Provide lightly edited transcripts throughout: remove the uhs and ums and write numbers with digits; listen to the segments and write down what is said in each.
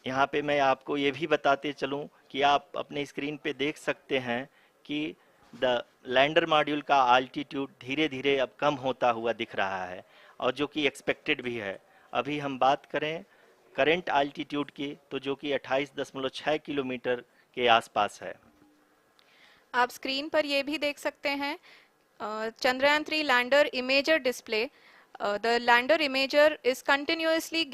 यहाँ पे मैं आपको ये भी बताते चलूँ कि आप अपने स्क्रीन पे देख सकते हैं कि द लैंडर मॉड्यूल का आल्टीट्यूड धीरे धीरे अब कम होता हुआ दिख रहा है, और जो कि एक्सपेक्टेड भी है। अभी हम बात करें करंट आल्टीट्यूड की, तो जो कि 28.6 किलोमीटर के आसपास है। आप स्क्रीन पर ये भी देख सकते हैं Chandrayaan 3 lander imager display. The lander imager is continuously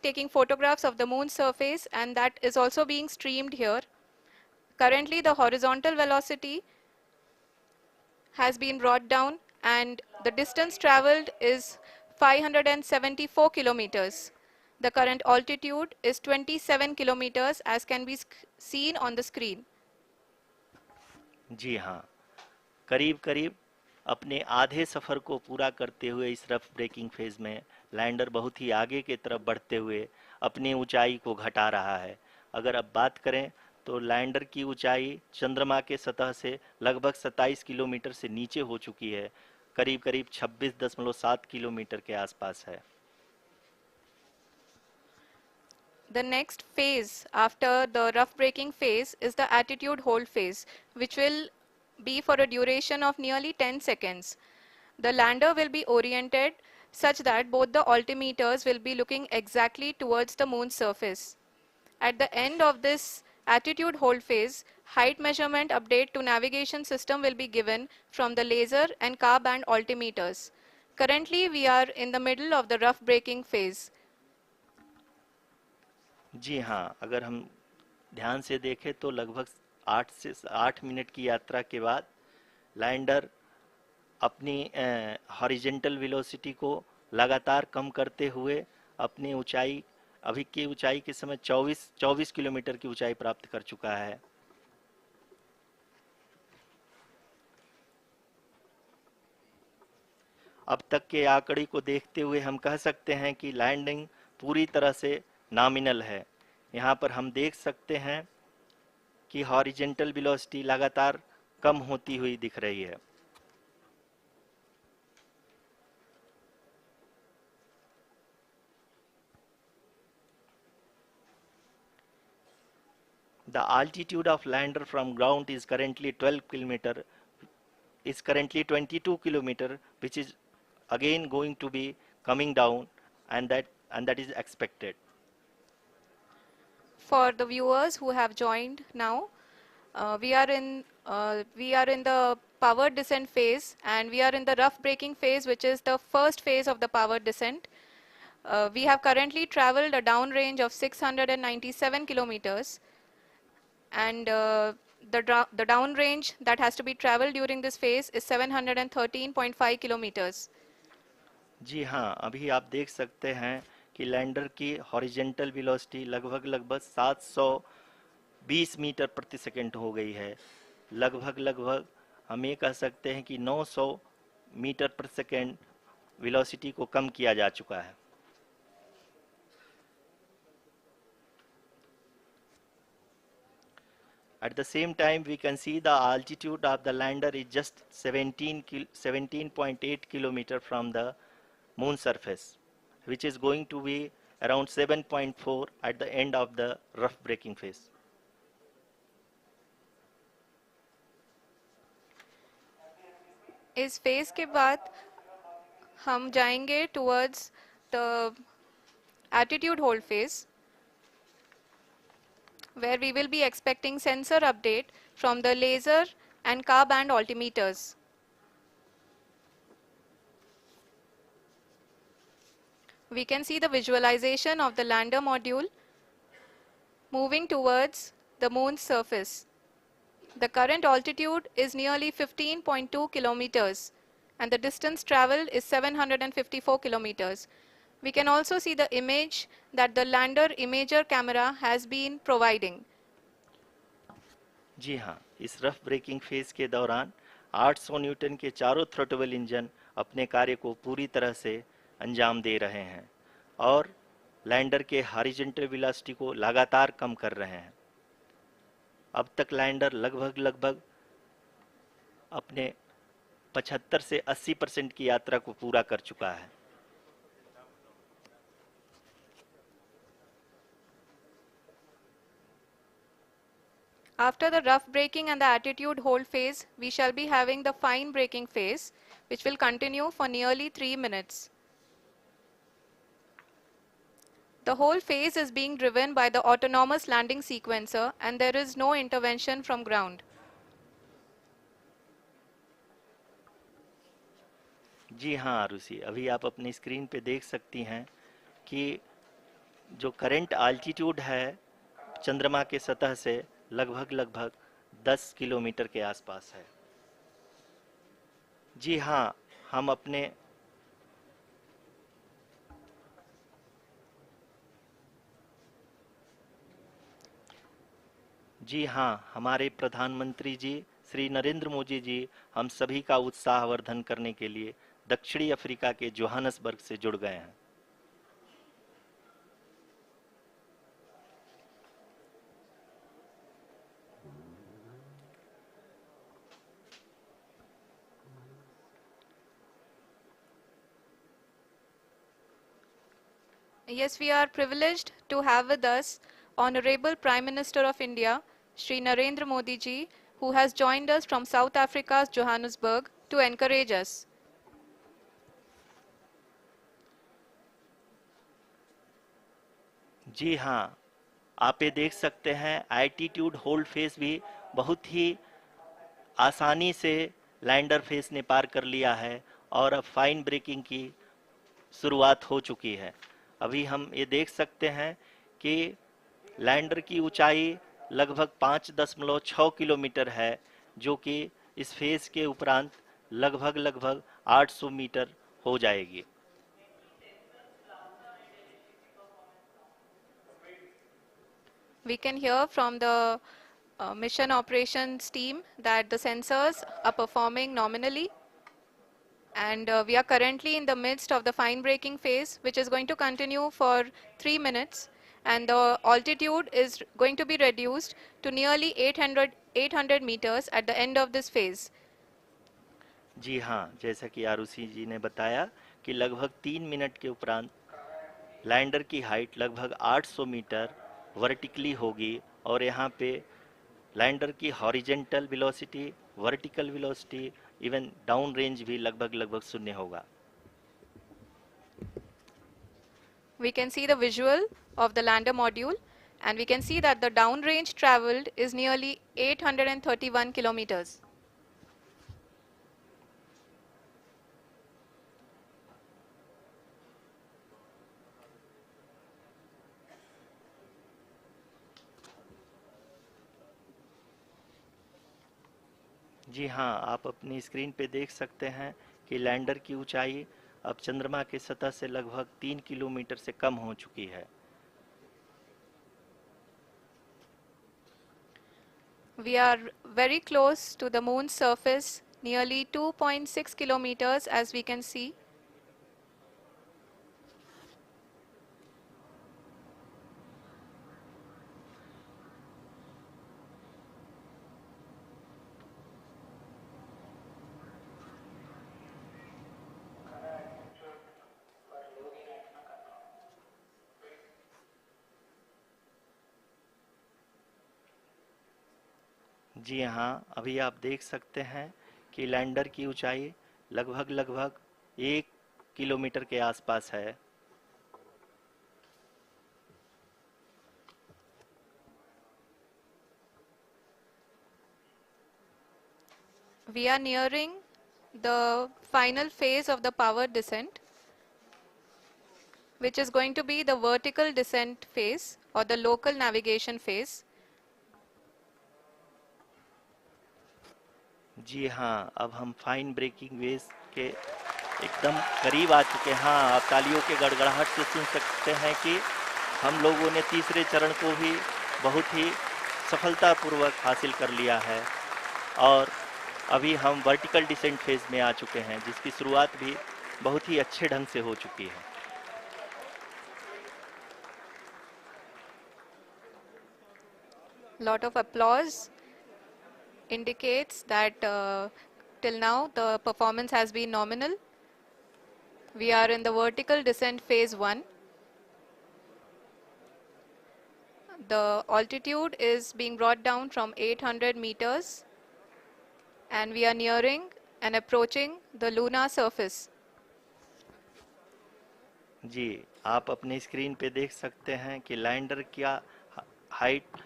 taking photographs of the moon's surface, and that is also being streamed here. Currently, the horizontal velocity has been brought down, and the distance traveled is 574 kilometers. The current altitude is 27 kilometers, as can be seen on the screen. जी हाँ, करीब करीब अपने आधे सफ़र को पूरा करते हुए इस रफ ब्रेकिंग फेज में लैंडर बहुत ही आगे की तरफ बढ़ते हुए अपनी ऊंचाई को घटा रहा है। अगर अब बात करें तो लैंडर की ऊंचाई चंद्रमा के सतह से लगभग 27 किलोमीटर से नीचे हो चुकी है, करीब करीब 26.7 किलोमीटर के आसपास है। The next phase after the rough braking phase is the attitude hold phase, which will be for a duration of nearly 10 seconds. The lander will be oriented such that both the altimeters will be looking exactly towards the moon's surface. At the end of this attitude hold phase, height measurement update to navigation system will be given from the laser and car band altimeters. Currently, we are in the middle of the rough braking phase. जी हाँ, अगर हम ध्यान से देखें तो लगभग 8 से 8 minute की यात्रा के बाद लैंडर अपनी हॉरिजेंटल वेलोसिटी को लगातार कम करते हुए अपनी ऊंचाई, अभी की ऊंचाई के समय 24 किलोमीटर की ऊंचाई प्राप्त कर चुका है। अब तक के आंकड़े को देखते हुए हम कह सकते हैं कि लैंडिंग पूरी तरह से नॉमिनल है। यहाँ पर हम देख सकते हैं कि हॉरिजेंटल वेलोसिटी लगातार कम होती हुई दिख रही है। The altitude of lander from ground is currently 12 kilometer, is currently 22 kilometer, which is again going to be coming down, and that is expected. For the viewers who have joined now, we are in the power descent phase, and we are in the rough braking phase, which is the first phase of the power descent. We have currently traveled a downrange of 697 kilometers, and the downrange that has to be traveled during this phase is 713.5 kilometers. जी हाँ, अभी आप देख सकते हैं कि lander की horizontal velocity लगभग 720 metre प्रति सेकंड हो गई है। लगभग हम ये कह सकते हैं कि 900 मीटर प्रति सेकंड वेलोसिटी को कम किया जा चुका है। At the same time, we can see the altitude of the lander is just 17.8 kilometer from the moon surface, which is going to be around 7.4 at the end of the rough braking phase. इस phase के बाद हम जाएंगे towards the attitude hold phase, where we will be expecting sensor update from the laser and car band altimeters. We can see the visualization of the lander module moving towards the moon's surface. The current altitude is nearly 15.2 kilometers, and the distance traveled is 754 kilometers. We can also see the image that the lander imager camera has been providing. जी हाँ, इस rough breaking phase के दौरान 800 Newton के चारों throttle engine अपने कार्य को पूरी तरह से अंजाम दे रहे हैं और लैंडर के हॉरिजॉन्टल वेलोसिटी को लगातार कम कर रहे हैं। अब तक लैंडर लगभग अपने 75 से 80% की यात्रा को पूरा कर चुका है। After the rough braking and the attitude hold phase, we shall be having the fine braking phase, which will continue for nearly 3 minutes. The whole phase is being driven by the autonomous landing sequencer and there is no intervention from ground. जी हाँ आरुषि, अभी आप अपनी screen पे देख सकती हैं कि जो करंट आल्टीट्यूड है चंद्रमा के सतह से लगभग लगभग 10 किलोमीटर के आसपास है। जी हाँ, हम अपने जी हाँ, हमारे प्रधानमंत्री जी श्री नरेंद्र मोदी जी हम सभी का उत्साहवर्धन करने के लिए दक्षिणी अफ्रीका के जोहानसबर्ग से जुड़ गए हैं। Yes, we are privileged to have with us Honorable Prime Minister of India, Shri Narendra Modi ji, who has joined us from South Africa's Johannesburg to encourage us. जी हाँ, आप ये देख सकते हैं एल्टीट्यूड होल्ड फेस भी बहुत ही आसानी से लैंडर फेस ने पार कर लिया है और अब फाइन ब्रेकिंग की शुरुआत हो चुकी है। अभी हम ये देख सकते हैं कि लैंडर की ऊंचाई लगभग 5.6 किलोमीटर है, जो कि इस फेज के उपरांत लगभग लगभग 800 मीटर हो जाएगी। We can hear from the mission operations team that the sensors are performing nominally and we are currently in the midst of the fine braking phase, which is going to continue for 3 minutes and the altitude is going to be reduced to nearly 800 meters at the end of this phase. जी हाँ, जैसा कि आरुषि जी ने बताया कि लगभग 3 minute के उपरांत lander की हाइट लगभग 800 मीटर वर्टिकली होगी और यहाँ पे लैंडर की horizontal velocity, vertical velocity, even down range भी लगभग लगभग शून्य होगा। We can see the visual of the lander module and we can see that the downrange traveled is nearly 831 kilometers. जी हाँ, आप अपनी स्क्रीन पे देख सकते हैं कि लैंडर की ऊंचाई अब चंद्रमा के सतह से लगभग 3 किलोमीटर से कम हो चुकी है। We are very close to the moon's surface, nearly 2.6 kilometers as we can see. जी हाँ, अभी आप देख सकते हैं कि लैंडर की ऊंचाई लगभग लगभग 1 किलोमीटर के आसपास है। We are nearing the final phase of the power descent, which is going to be the vertical descent phase or the local navigation phase. जी हाँ, अब हम फाइन ब्रेकिंग वेव के एकदम करीब आ चुके हैं। हाँ, आप तालियों के गड़गड़ाहट से सुन सकते हैं कि हम लोगों ने तीसरे चरण को भी बहुत ही सफलतापूर्वक हासिल कर लिया है और अभी हम वर्टिकल डिसेंट फेज में आ चुके हैं, जिसकी शुरुआत भी बहुत ही अच्छे ढंग से हो चुकी है। Lot of applause indicates that till now the performance has been nominal. We are in the vertical descent phase 1. The altitude is being brought down from 800 meters and we are nearing and approaching the lunar surface. जी, आप अपनी screen पे देख सकते हैं कि lander का height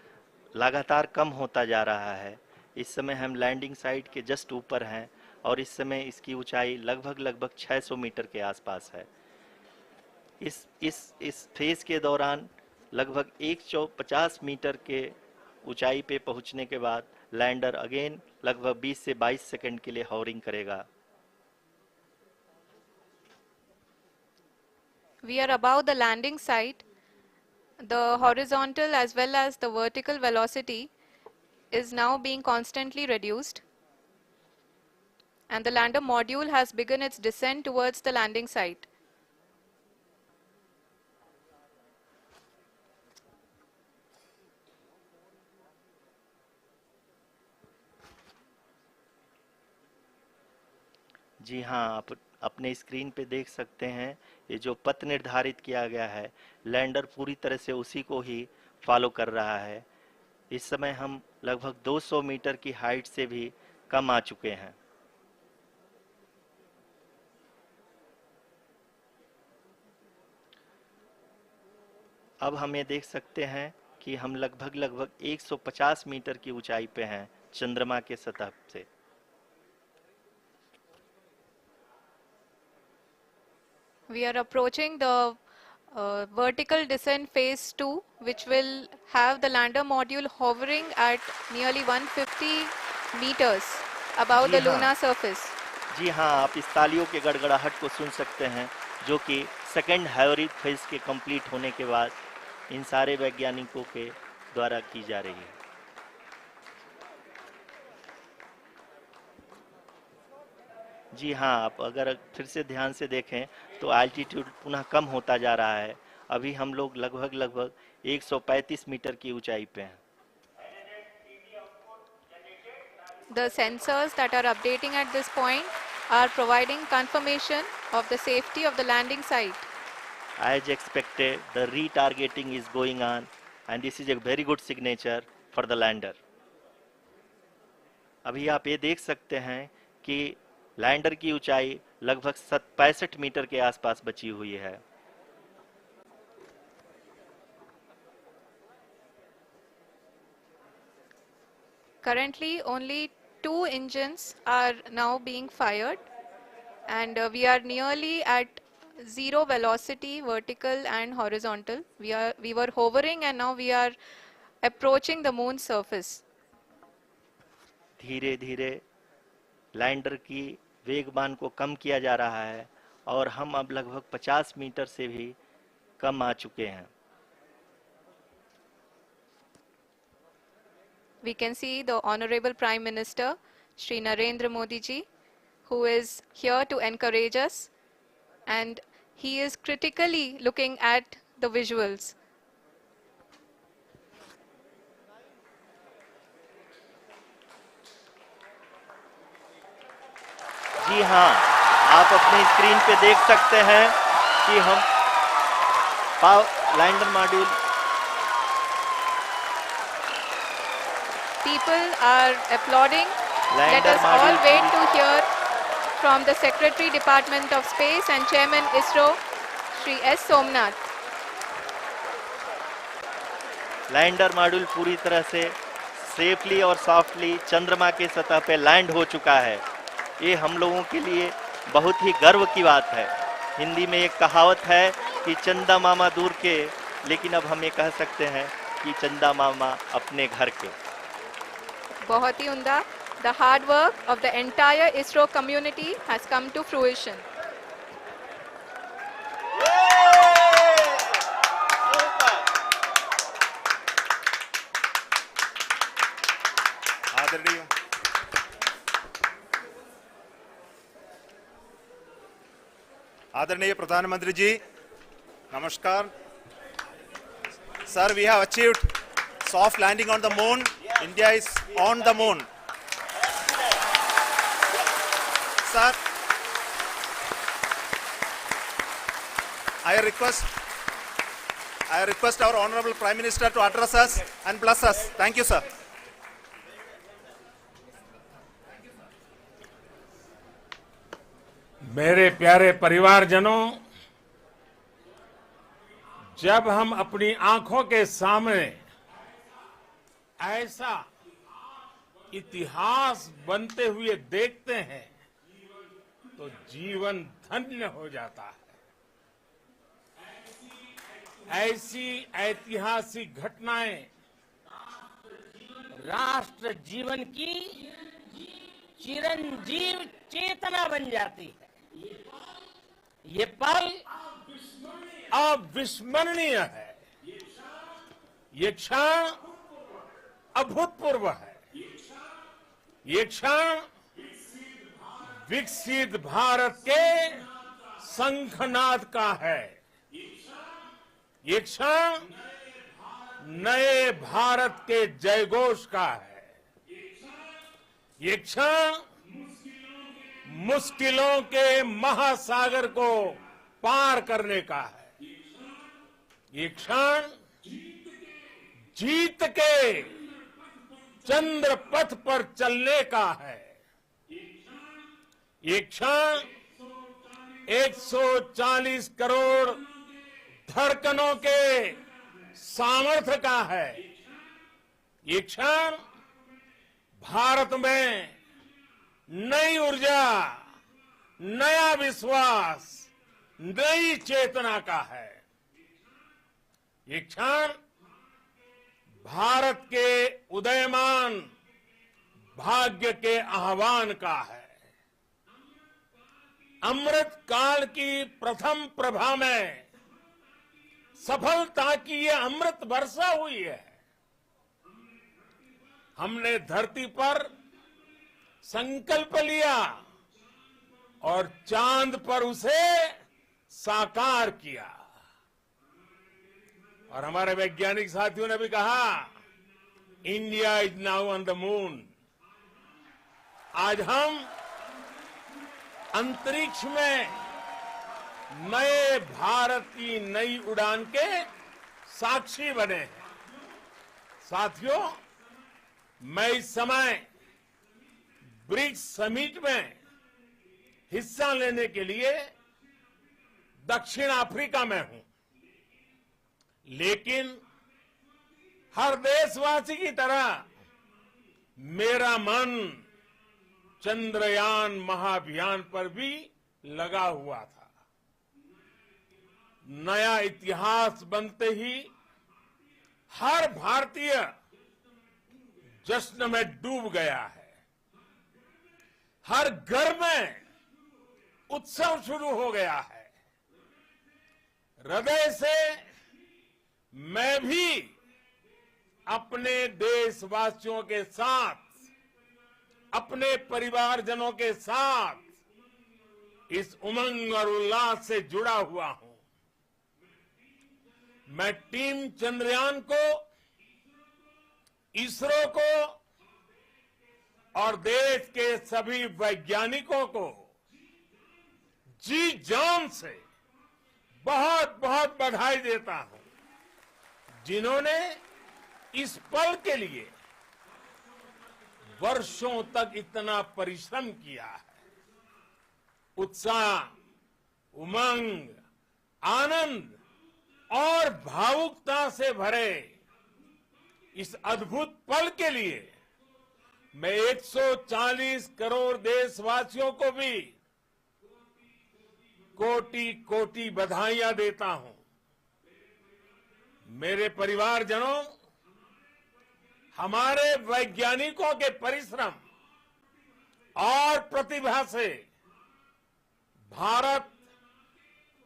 लगातार कम होता जा रहा है। इस समय हम लैंडिंग साइट के जस्ट ऊपर हैं और इस समय इसकी ऊंचाई लगभग लगभग 600 मीटर के आसपास है। इस फेज के दौरान लगभग 150 मीटर के ऊंचाई पे पहुंचने के बाद लैंडर अगेन लगभग 20 से 22 सेकंड के लिए हॉवरिंग करेगा। We are above the landing site. The horizontal as well as the vertical velocity is now being constantly reduced, and the lander module has begun its descent towards the landing site. जी हाँ, आप अपने screen पे देख सकते हैं ये जो पथ निर्धारित किया गया है, लैंडर पूरी तरह से उसी को ही फॉलो कर रहा है। इस समय हम लगभग 200 मीटर की हाइट से भी कम आ चुके हैं। अब हम ये देख सकते हैं कि हम लगभग लगभग 150 मीटर की ऊंचाई पे हैं चंद्रमा के सतह से। We are approaching the vertical descent phase 2, which will have the lander module hovering at nearly 150 meters above ji the हाँ, lunar surface. जी हाँ, आप इस तालियों के गड़गड़ाहट को सुन सकते हैं जो कि सेकंड हाइब्रिड फेज के कंप्लीट होने के बाद इन सारे वैज्ञानिकों के द्वारा की जा रही है। जी हाँ, आप अगर फिर से ध्यान से देखें तो एल्टीट्यूड पुनः कम होता जा रहा है। अभी हम लोग लगभग लगभग 135 मीटर की ऊंचाई पे हैं। The sensors that are updating at this point are providing confirmation of the safety of the landing site. As expected, the retargeting is going on and this is a very good signature for the lander. अभी आप ये देख सकते हैं कि lander की ऊंचाई लगभग 65 मीटर के आसपास बची हुई है। Currently, only 2 engines are now being fired, and we are nearly at zero velocity, vertical and horizontal. We were hovering, and now we are approaching the moon's surface. धीरे धीरे लैंडर की वेगमान को कम किया जा रहा है और हम अब लगभग 50 मीटर से भी कम आ चुके हैं। We can see the Honorable Prime Minister, Shri Narendra Modi ji, who is here to encourage us, and he is critically looking at the visuals. जी हाँ, आप अपनी स्क्रीन पे देख सकते हैं कि हम lander module People are applauding. Let lander us all module wait to hear from the Secretary Department of Space and Chairman ISRO, Shri S. Somnath. Lander module पूरी तरह से सेफली और सॉफ्टली चंद्रमा के सतह पे लैंड हो चुका है। ये हम लोगों के लिए बहुत ही गर्व की बात है। हिंदी में एक कहावत है कि चंदा मामा दूर के, लेकिन अब हम ये कह सकते हैं कि चंदा मामा अपने घर के। बहुत ही उम्दा. The hard work of the entire ISRO community has come to fruition. आदरणीय आदरणीय प्रधानमंत्री जी, नमस्कार. Sir, we have achieved soft landing on the moon. India is on the moon. Sir, I request I request our Honorable Prime Minister to address us and bless us. Thank you, sir. मेरे प्यारे परिवारजनों, जब हम अपनी आंखों के सामने ऐसा इतिहास बनते हुए देखते हैं तो जीवन धन्य हो जाता है। ऐसी ऐतिहासिक घटनाएं राष्ट्र जीवन की चिरंजीव चेतना बन जाती है। ये पल अविस्मरणीय है। ये क्षण अभूतपूर्व है। ये क्षण विकसित भारत के शंखनाद का है। ये क्षण नए भारत के जयघोष का है। ये क्षण मुश्किलों के महासागर को पार करने का है। ये क्षण जीत के चंद्र पथ पर चलने का है। ये क्षण 140 करोड़ धड़कनों के सामर्थ्य का है। ये क्षण भारत में नई ऊर्जा, नया विश्वास, नई चेतना का है। ये क्षण भारत के उदयमान भाग्य के आह्वान का है। अमृत काल की प्रथम प्रभा में सफलता की ये अमृत वर्षा हुई है। हमने धरती पर संकल्प लिया और चांद पर उसे साकार किया। और हमारे वैज्ञानिक साथियों ने भी कहा, India is now on the moon. आज हम अंतरिक्ष में नए भारत की नई उड़ान के साक्षी बने हैं। साथियों, मैं इस समय ब्रिक्स समिट में हिस्सा लेने के लिए दक्षिण अफ्रीका में हूं, लेकिन हर देशवासी की तरह मेरा मन चंद्रयान महाअभियान पर भी लगा हुआ था। नया इतिहास बनते ही हर भारतीय जश्न में डूब गया है। हर घर में उत्सव शुरू हो गया है। हृदय से मैं भी अपने देशवासियों के साथ, अपने परिवारजनों के साथ इस उमंग और उल्लास से जुड़ा हुआ हूं। मैं टीम चंद्रयान को, इसरो को और देश के सभी वैज्ञानिकों को जी जान से बहुत बहुत बधाई देता हूं, जिन्होंने इस पल के लिए वर्षों तक इतना परिश्रम किया है। उत्साह, उमंग, आनंद और भावुकता से भरे इस अद्भुत पल के लिए मैं 140 करोड़ देशवासियों को भी कोटि कोटि बधाइयां देता हूं। मेरे परिवारजनों, हमारे वैज्ञानिकों के परिश्रम और प्रतिभा से भारत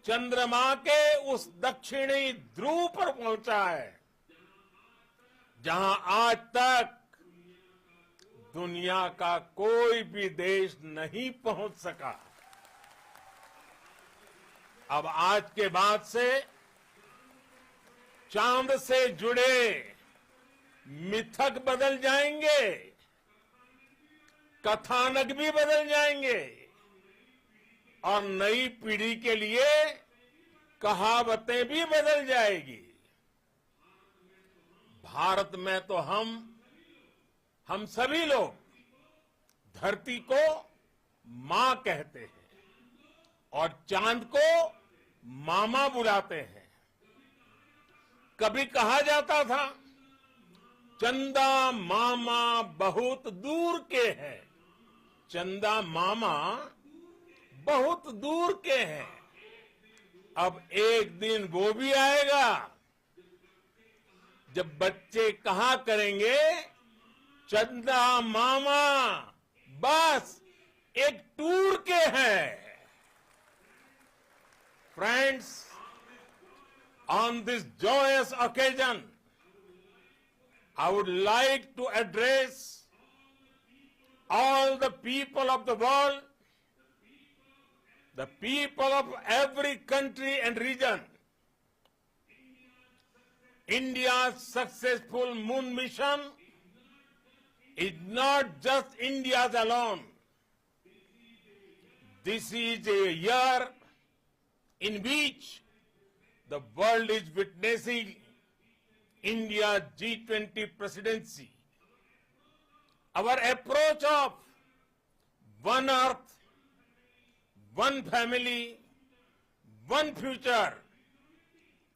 चंद्रमा के उस दक्षिणी ध्रुव पर पहुंचा है, जहां आज तक दुनिया का कोई भी देश नहीं पहुंच सका। अब आज के बाद से चांद से जुड़े मिथक बदल जाएंगे, कथानक भी बदल जाएंगे और नई पीढ़ी के लिए कहावतें भी बदल जाएगी। भारत में तो हम सभी लोग धरती को मां कहते हैं और चांद को मामा बुलाते हैं। कभी कहा जाता था चंदा मामा बहुत दूर के हैं, चंदा मामा बहुत दूर के हैं। अब एक दिन वो भी आएगा जब बच्चे कहा करेंगे चंदा मामा बस एक टूर के हैं। Friends, on this joyous occasion, I would like to address all the people of the world, the people of every country and region. India's successful moon mission is not just India's alone. This is a year in which the world is witnessing India's G20 presidency. Our approach of one earth, one family, one future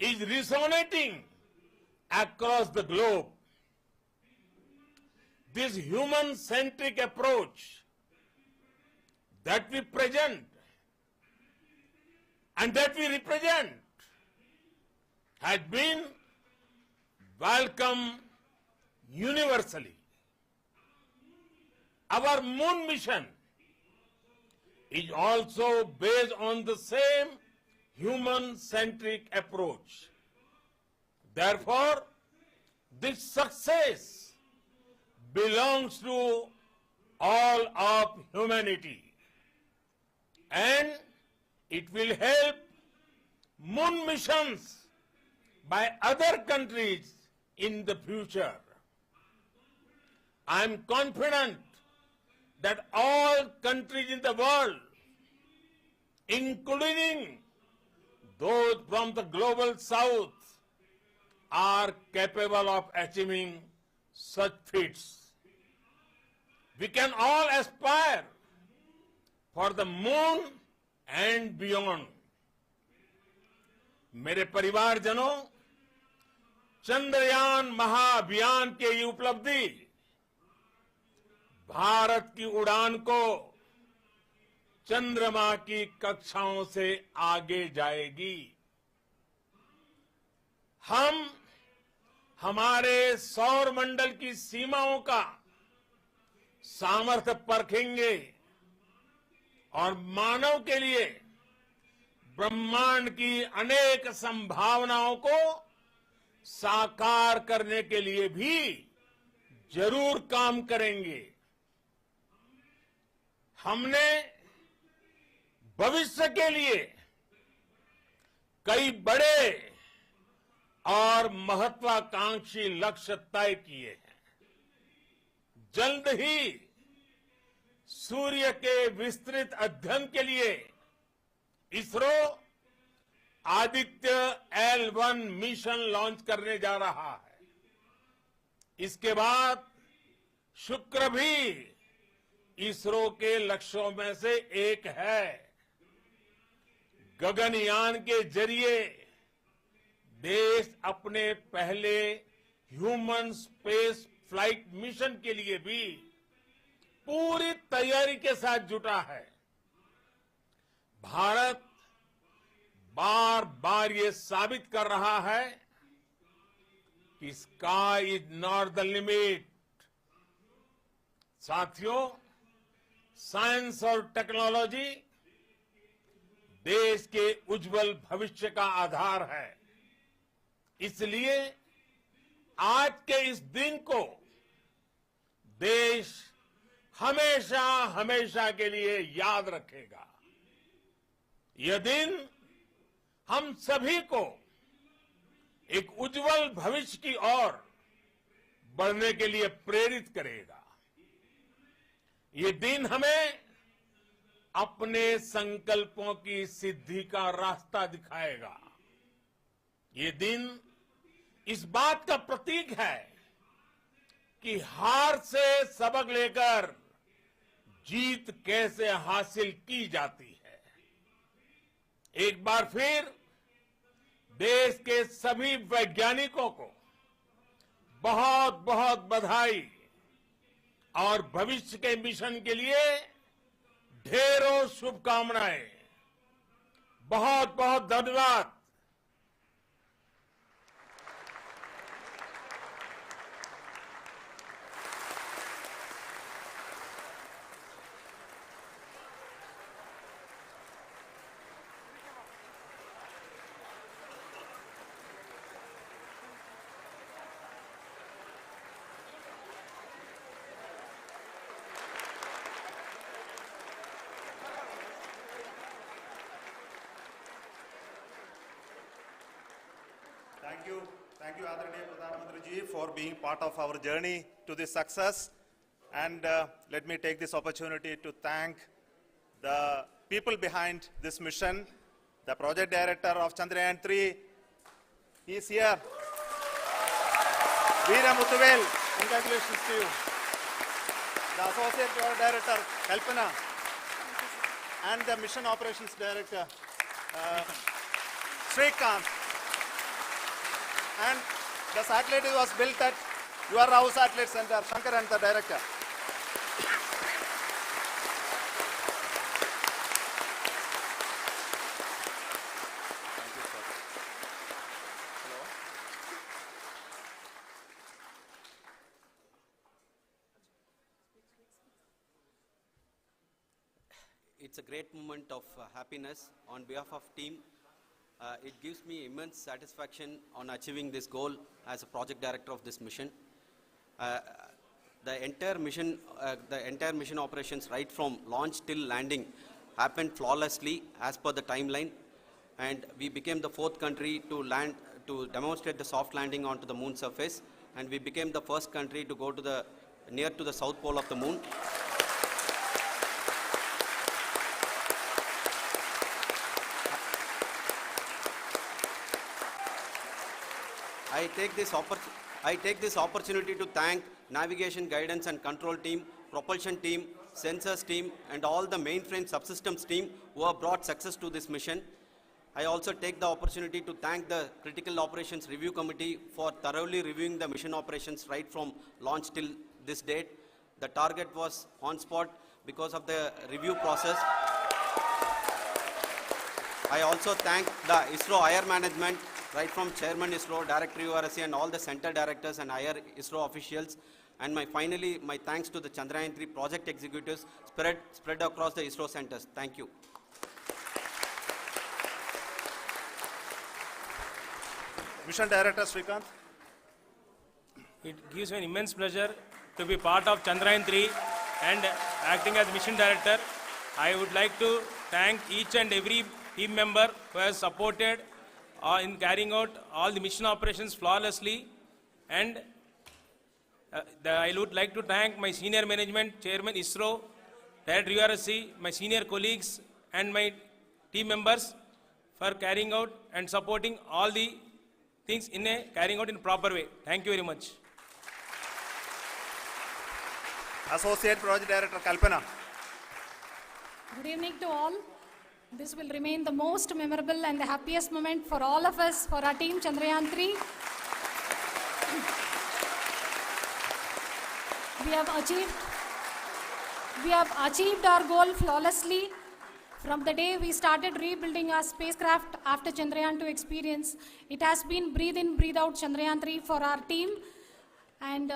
is resonating across the globe. This human-centric approach that we present and that we represent has been welcomed universally. Our moon mission is also based on the same human-centric approach. Therefore, this success belongs to all of humanity, and it will help moon missions by other countries in the future. I am confident that all countries in the world, including those from the global south, are capable of achieving such feats. We can all aspire for the moon and beyond. मेरे परिवारजनों, चंद्रयान महाअभियान की ये उपलब्धि भारत की उड़ान को चंद्रमा की कक्षाओं से आगे जाएगी। हम हमारे सौर मंडल की सीमाओं का सामर्थ्य परखेंगे और मानव के लिए ब्रह्मांड की अनेक संभावनाओं को साकार करने के लिए भी जरूर काम करेंगे। हमने भविष्य के लिए कई बड़े और महत्वाकांक्षी लक्ष्य तय किए हैं। जल्द ही सूर्य के विस्तृत अध्ययन के लिए ISRO Aditya L1 mission launch करने जा रहा है। इसके बाद शुक्र भी इसरो के लक्ष्यों में से एक है। गगनयान के जरिए देश अपने पहले ह्यूमन स्पेस फ्लाइट मिशन के लिए भी पूरी तैयारी के साथ जुटा है। भारत बार बार ये साबित कर रहा है कि sky is not the limit. साथियों, साइंस और टेक्नोलॉजी देश के उज्जवल भविष्य का आधार है। इसलिए आज के इस दिन को देश हमेशा हमेशा के लिए याद रखेगा। यह दिन हम सभी को एक उज्जवल भविष्य की ओर बढ़ने के लिए प्रेरित करेगा। ये दिन हमें अपने संकल्पों की सिद्धि का रास्ता दिखाएगा। ये दिन इस बात का प्रतीक है कि हार से सबक लेकर जीत कैसे हासिल की जाती है। एक बार फिर देश के सभी वैज्ञानिकों को बहुत बहुत बधाई और भविष्य के मिशन के लिए ढेरों शुभकामनाएं। बहुत बहुत धन्यवाद। Thank you, Adharaniya Pradhan Mantri ji, for being part of our journey to this success. And let me take this opportunity to thank the people behind this mission. The project director of Chandrayaan 3, he is here. Vikram, congratulations to you. The associate project director, Kalpana, and the mission operations director, Srikant. And the satellite was built at your house satellite center, Sarkar and the director. Thank you, sir. Hello. It's a great moment of happiness on behalf of team. It gives me immense satisfaction on achieving this goal as a project director of this mission. The entire mission operations right from launch till landing happened flawlessly as per the timeline, and we became the 4th country to demonstrate the soft landing onto the moon surface, and we became the first country to go to near to the south pole of the moon. I take this opportunity to thank navigation, guidance and control team, propulsion team, sensors team and all the mainframe subsystems team who have brought success to this mission. I also take the opportunity to thank the Critical Operations Review Committee for thoroughly reviewing the mission operations right from launch till this date. The target was on spot because of the review process. I also thank the ISRO IR management, right from Chairman ISRO, Director URSC and all the center directors and IR ISRO officials. And finally, my thanks to the Chandrayaan 3 project executives spread across the ISRO centers. Thank you. Mission Director Srikant. It gives me an immense pleasure to be part of Chandrayaan 3 and acting as Mission Director. I would like to thank each and every team member who has supported in carrying out all the mission operations flawlessly. And I would like to thank my senior management, Chairman ISRO, Director URSC, my senior colleagues and my team members for carrying out and supporting all the things carrying out in a proper way. Thank you very much. Associate Project Director Kalpana. Good evening to all. This will remain the most memorable and the happiest moment for all of us, for our team Chandrayaan 3. We have achieved our goal flawlessly. From the day we started rebuilding our spacecraft after Chandrayaan 2 experience, it has been breathe in, breathe out Chandrayaan 3 for our team. And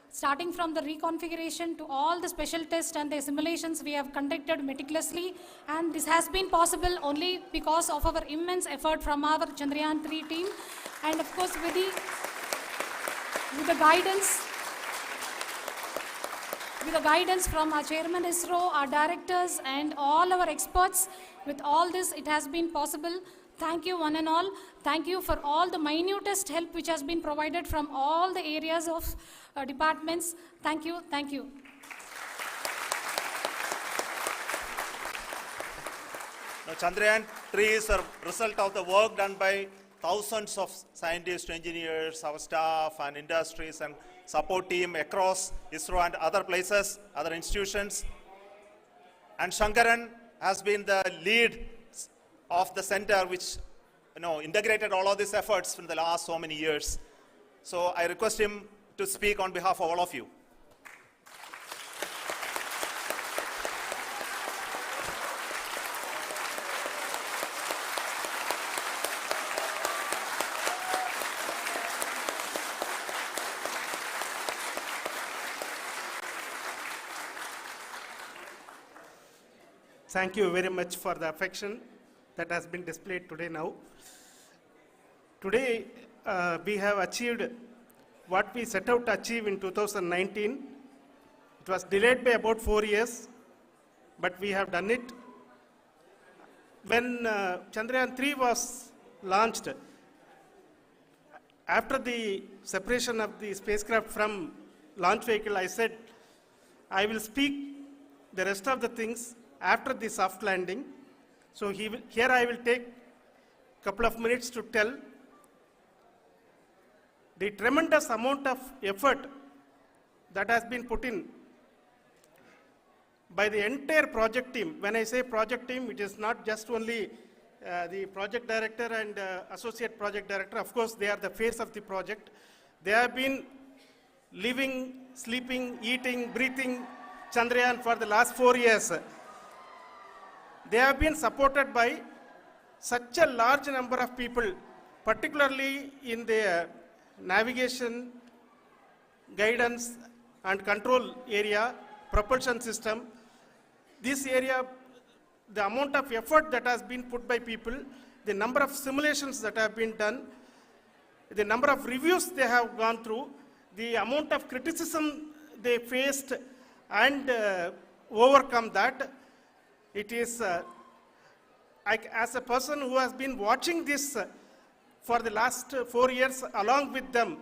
starting from the reconfiguration to all the special tests and the simulations we have conducted meticulously. And this has been possible only because of our immense effort from our Chandrayaan 3 team. And of course with the guidance from our Chairman ISRO, our directors and all our experts, with all this it has been possible. Thank you one and all. Thank you for all the minutest help which has been provided from all the areas of departments. Thank you, thank you. Now, Chandrayaan 3 is a result of the work done by thousands of scientists, engineers, our staff and industries and support team across ISRO and other places, other institutions. And Shankaran has been the lead of the center which integrated all of these efforts in the last so many years. So I request him to speak on behalf of all of you. Thank you very much for the affection that has been displayed today now. Today, we have achieved what we set out to achieve in 2019. It was delayed by about 4 years, but we have done it. When Chandrayaan-3 was launched, after the separation of the spacecraft from launch vehicle, I said, I will speak the rest of the things after the soft landing. So here I will take a couple of minutes to tell the tremendous amount of effort that has been put in by the entire project team. When I say project team, it is not just only the project director and associate project director. Of course, they are the face of the project. They have been living, sleeping, eating, breathing Chandrayaan for the last 4 years. They have been supported by such a large number of people, particularly in the navigation, guidance and control area, propulsion system. This area, the amount of effort that has been put by people, the number of simulations that have been done, the number of reviews they have gone through, the amount of criticism they faced and overcome that. It is, as a person who has been watching this for the last 4 years along with them,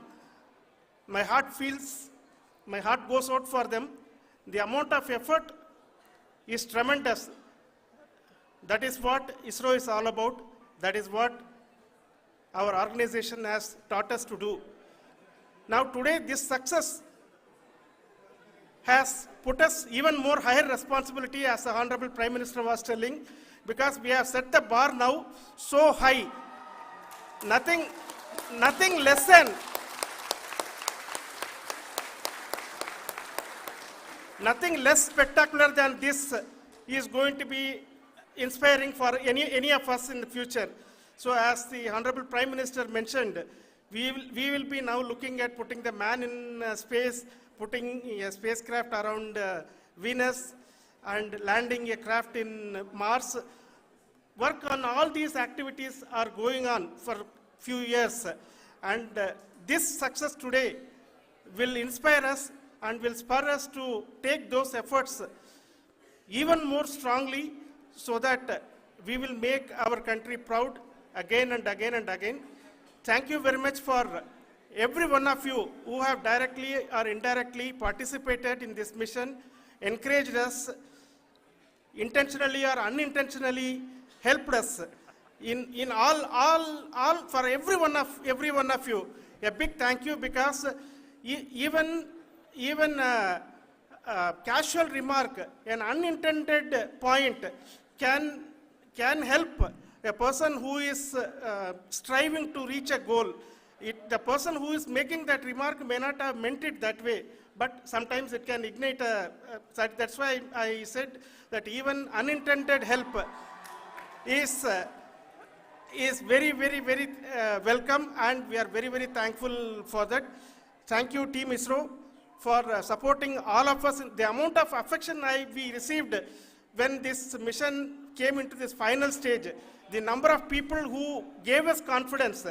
my heart goes out for them. The amount of effort is tremendous. That is what ISRO is all about. That is what our organization has taught us to do. Now today, this success has put us even more higher responsibility, as the Honorable Prime Minister was telling, because we have set the bar now so high. Nothing less spectacular than this is going to be inspiring for any of us in the future. So as the Honorable Prime Minister mentioned, we will be now looking at putting the man in space, putting a spacecraft around Venus and landing a craft in Mars. Work on all these activities are going on for few years, and this success today will inspire us and will spur us to take those efforts even more strongly, so that we will make our country proud again and again and again. Thank you very much for every one of you who have directly or indirectly participated in this mission, encouraged us, intentionally or unintentionally helped us in all for every one of you. A big thank you, because even casual remark, an unintended point can help a person who is striving to reach a goal. The person who is making that remark may not have meant it that way, but sometimes it can ignite that's why I said that even unintended help is very, very, very welcome, and we are very, very thankful for that. Thank you, Team ISRO, for supporting all of us. The amount of affection we received when this mission came into this final stage, the number of people who gave us confidence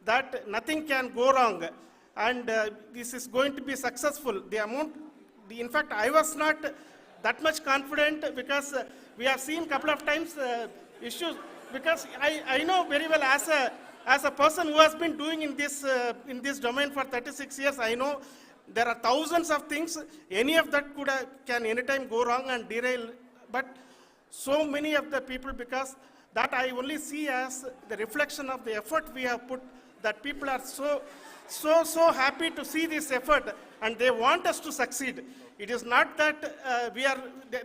that nothing can go wrong and this is going to be successful. In fact, I was not that much confident, because we have seen a couple of times issues, because I know very well, as a person who has been doing in this domain for 36 years, I know there are thousands of things. Any of that can anytime go wrong and derail. But so many of the people, because that I only see as the reflection of the effort we have put, that people are so happy to see this effort and they want us to succeed. It is not that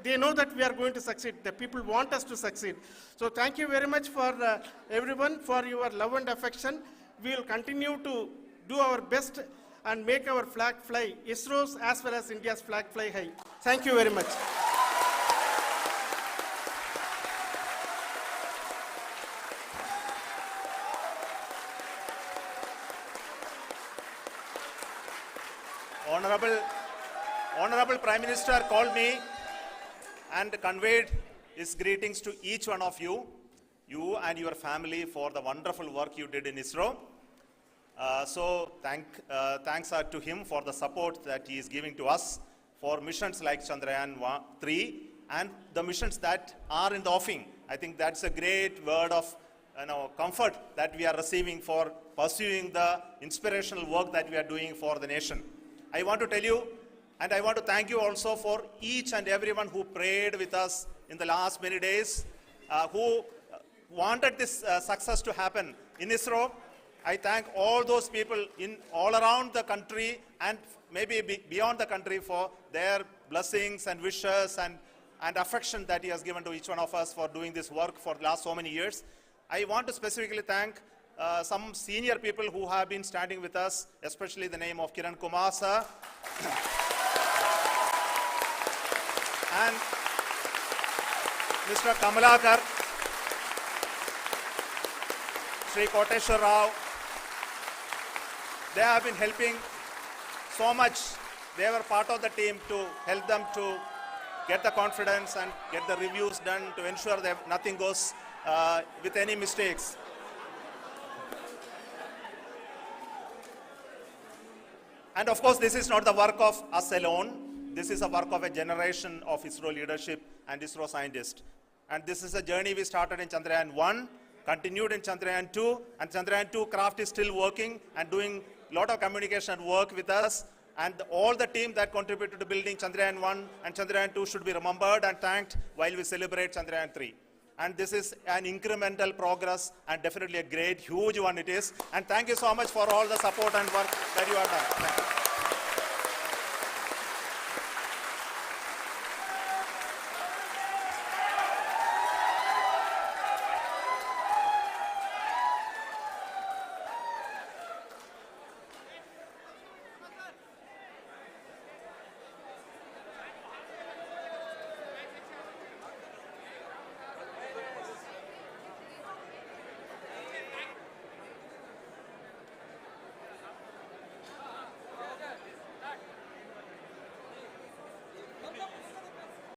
they know that we are going to succeed. The people want us to succeed. So thank you very much for everyone for your love and affection. We will continue to do our best and make our flag fly, ISRO's as well as India's flag fly high. Thank you very much. Honorable Prime Minister called me and conveyed his greetings to each one of you and your family for the wonderful work you did in ISRO. Thanks are to him for the support that he is giving to us for missions like Chandrayaan 3 and the missions that are in the offing. I think that's a great word of comfort that we are receiving for pursuing the inspirational work that we are doing for the nation. I want to tell you, and I want to thank you also for each and everyone who prayed with us in the last many days, who wanted this success to happen in ISRO. I thank all those people all around the country and maybe beyond the country for their blessings and wishes and affection that he has given to each one of us for doing this work for the last so many years. I want to specifically thank some senior people who have been standing with us, especially the name of Kiran Kumar sir and Mr. Kamalakar, Sri Koteshwar Rao. They have been helping so much. They were part of the team to help them to get the confidence and get the reviews done to ensure that nothing goes with any mistakes. And of course, this is not the work of us alone. This is a work of a generation of ISRO leadership and ISRO scientists. And this is a journey we started in Chandrayaan 1, continued in Chandrayaan 2, and Chandrayaan 2 craft is still working and doing a lot of communication work with us. And all the team that contributed to building Chandrayaan 1 and Chandrayaan 2 should be remembered and thanked while we celebrate Chandrayaan 3. And this is an incremental progress and definitely a great, huge one it is. And thank you so much for all the support and work that you have done. Thank you.